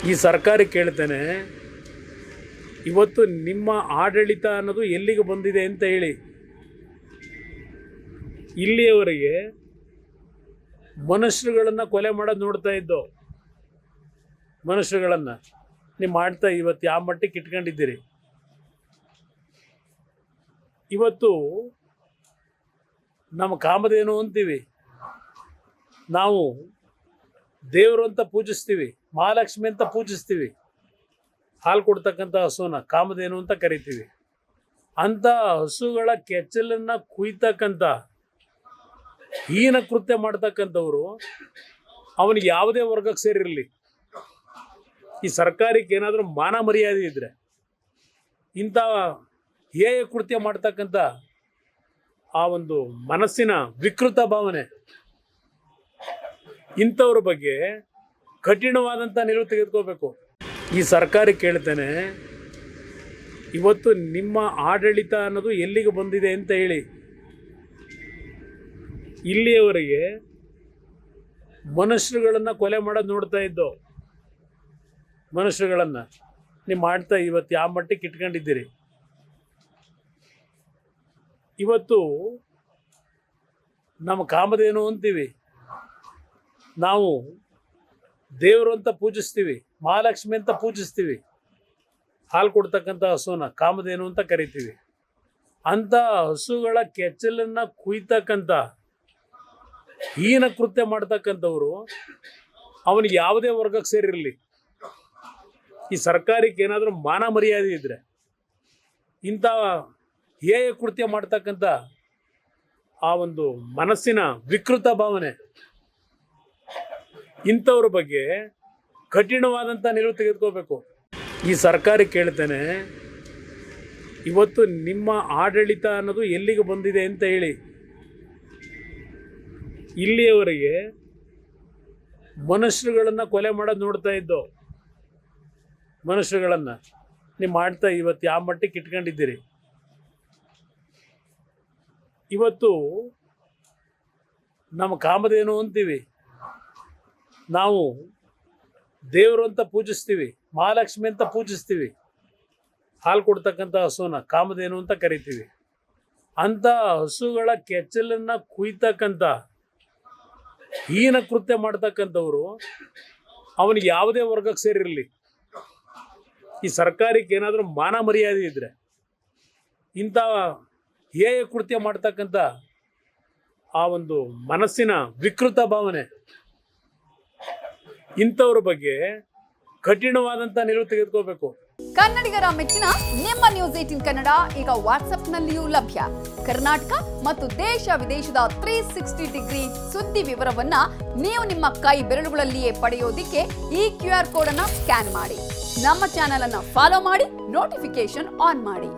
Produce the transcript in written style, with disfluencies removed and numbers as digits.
ಈ ಸರ್ಕಾರ ಕೇಳ್ತೇನೆ, ಇವತ್ತು ನಿಮ್ಮ ಆಡಳಿತ ಅನ್ನೋದು ಎಲ್ಲಿಗೆ ಬಂದಿದೆ ಅಂತ ಹೇಳಿ. ಇಲ್ಲಿಯವರೆಗೆ ಮನುಷ್ಯರುಗಳನ್ನು ಕೊಲೆ ಮಾಡೋದು ನೋಡ್ತಾ ಇದ್ದೋ, ಮನುಷ್ಯರುಗಳನ್ನು ನೀವು ಮಾಡ್ತಾ ಇವತ್ತು ಯಾವ ಮಟ್ಟಕ್ಕೆ ಇಟ್ಕೊಂಡಿದ್ದೀರಿ. ಇವತ್ತು ನಮ್ಮ ಕಾಮಧೇನು ಅಂತೀವಿ, ನಾವು ದೇವರು ಅಂತ ಪೂಜಿಸ್ತೀವಿ, ಮಹಾಲಕ್ಷ್ಮಿ ಅಂತ ಪೂಜಿಸ್ತೀವಿ. ಹಾಲು ಕೊಡ್ತಕ್ಕಂಥ ಹಸುನ ಕಾಮಧೇನು ಅಂತ ಕರಿತೀವಿ. ಅಂಥ ಹಸುಗಳ ಕೆಚ್ಚಲನ್ನು ಕುಯ್ತಕ್ಕಂಥ ಹೀನ ಕೃತ್ಯ ಮಾಡ್ತಕ್ಕಂಥವ್ರು ಅವನಿಗೆ ಯಾವುದೇ ವರ್ಗಕ್ಕೆ ಸೇರಿರಲಿ, ಈ ಸರ್ಕಾರಕ್ಕೆ ಏನಾದರೂ ಮಾನ ಮರ್ಯಾದೆ ಇದ್ದರೆ ಇಂಥ ಹೇಯ ಕೃತ್ಯ ಮಾಡ್ತಕ್ಕಂಥ ಆ ಒಂದು ಮನಸ್ಸಿನ ವಿಕೃತ ಭಾವನೆ, ಇಂಥವ್ರ ಬಗ್ಗೆ ಕಠಿಣವಾದಂಥ ನಿಲುವು ತೆಗೆದುಕೋಬೇಕು. ಈ ಸರ್ಕಾರ ಕೇಳ್ತೇನೆ, ಇವತ್ತು ನಿಮ್ಮ ಆಡಳಿತ ಅನ್ನೋದು ಎಲ್ಲಿಗೆ ಬಂದಿದೆ ಅಂತ ಹೇಳಿ. ಇಲ್ಲಿಯವರೆಗೆ ಮನುಷ್ಯರುಗಳನ್ನು ಕೊಲೆ ಮಾಡೋದು ನೋಡ್ತಾ ಇದ್ದೋ, ಮನುಷ್ಯರುಗಳನ್ನು ನೀವು ಮಾಡ್ತಾ ಇವತ್ತು ಯಾವ ಮಟ್ಟಕ್ಕೆ ಇಟ್ಕೊಂಡಿದ್ದೀರಿ. ಇವತ್ತು ನಮ್ಮ ಕಾಮಧೇನು ಅಂತೀವಿ, ನಾವು ದೇವರು ಅಂತ ಪೂಜಿಸ್ತೀವಿ, ಮಹಾಲಕ್ಷ್ಮಿ ಅಂತ ಪೂಜಿಸ್ತೀವಿ. ಹಾಲು ಕೊಡ್ತಕ್ಕಂಥ ಹಸುನ ಕಾಮಧೇನು ಅಂತ ಕರಿತೀವಿ. ಅಂಥ ಹಸುಗಳ ಕೆಚ್ಚಲನ್ನು ಕುಯ್ತಕ್ಕಂಥ ಹೀನ ಕೃತ್ಯ ಮಾಡ್ತಕ್ಕಂಥವ್ರು ಅವನಿಗೆ ಯಾವುದೇ ವರ್ಗಕ್ಕೆ ಸೇರಿರಲಿ, ಈ ಸರ್ಕಾರಕ್ಕೆ ಏನಾದರೂ ಮಾನ ಮರ್ಯಾದೆ ಇದ್ದರೆ ಇಂಥ ಹೇಯ ಕೃತ್ಯ ಮಾಡ್ತಕ್ಕಂಥ ಆ ಒಂದು ಮನಸ್ಸಿನ ವಿಕೃತ ಭಾವನೆ, ಇಂಥವ್ರ ಬಗ್ಗೆ ಕಠಿಣವಾದಂಥ ನಿಲುವು ತೆಗೆದುಕೋಬೇಕು. ಈ ಸರ್ಕಾರ ಕೇಳ್ತೇನೆ, ಇವತ್ತು ನಿಮ್ಮ ಆಡಳಿತ ಅನ್ನೋದು ಎಲ್ಲಿಗೆ ಬಂದಿದೆ ಅಂತ ಹೇಳಿ. ಇಲ್ಲಿಯವರೆಗೆ ಮನುಷ್ಯರುಗಳನ್ನು ಕೊಲೆ ಮಾಡೋದು ನೋಡ್ತಾ ಇದ್ದೋ, ಮನುಷ್ಯರುಗಳನ್ನು ನೀವು ಮಾಡ್ತಾ ಇವತ್ತು ಯಾವ ಮಟ್ಟಕ್ಕೆ ಇಟ್ಕೊಂಡಿದ್ದೀರಿ. ಇವತ್ತು ನಮ್ಮ ಕಾಮಧೇನು ಅಂತೀವಿ, ನಾವು ದೇವರು ಅಂತ ಪೂಜಿಸ್ತೀವಿ, ಮಹಾಲಕ್ಷ್ಮಿ ಅಂತ ಪೂಜಿಸ್ತೀವಿ. ಹಾಲು ಕೊಡ್ತಕ್ಕಂಥ ಹಸುನ ಕಾಮಧೇನು ಅಂತ ಕರಿತೀವಿ. ಅಂಥ ಹಸುಗಳ ಕೆಚ್ಚಲನ್ನು ಕುಯ್ತಕ್ಕಂಥ ಹೀನ ಕೃತ್ಯ ಮಾಡ್ತಕ್ಕಂಥವ್ರು ಅವನಿಗೆ ಯಾವುದೇ ವರ್ಗಕ್ಕೆ ಸೇರಿರಲಿ, ಈ ಸರ್ಕಾರಕ್ಕೆ ಏನಾದರೂ ಮಾನ ಮರ್ಯಾದೆ ಇದ್ದರೆ ಇಂಥ ಹೇಯ ಕೃತ್ಯ ಮಾಡ್ತಕ್ಕಂಥ ಆ ಒಂದು ಮನಸ್ಸಿನ ವಿಕೃತ ಭಾವನೆ, ಇಂಥವ್ರ ಬಗ್ಗೆ ಕಠಿಣವಾದಂಥ ನಿಲುವು ತೆಗೆದುಕೋಬೇಕು. ಕನ್ನಡಿಗರ ಮೆಚ್ಚಿನ ನಿಮ್ಮ ನ್ಯೂಸ್ 18 ಕನ್ನಡ ಈಗ ವಾಟ್ಸ್ಆಪ್ನಲ್ಲಿಯೂ ಲಭ್ಯ. ಕರ್ನಾಟಕ ಮತ್ತು ದೇಶ ವಿದೇಶದ 360 ಡಿಗ್ರಿ ಸುದ್ದಿ ವಿವರವನ್ನ ನೀವು ನಿಮ್ಮ ಕೈ ಬೆರಳುಗಳಲ್ಲಿಯೇ ಪಡೆಯೋದಿಕ್ಕೆ ಈ QR ಕೋಡ್ ಅನ್ನು ಸ್ಕ್ಯಾನ್ ಮಾಡಿ. ನಮ್ಮ ಚಾನೆಲ್ ಅನ್ನು ಫಾಲೋ ಮಾಡಿ, ನೋಟಿಫಿಕೇಶನ್ ಆನ್ ಮಾಡಿ.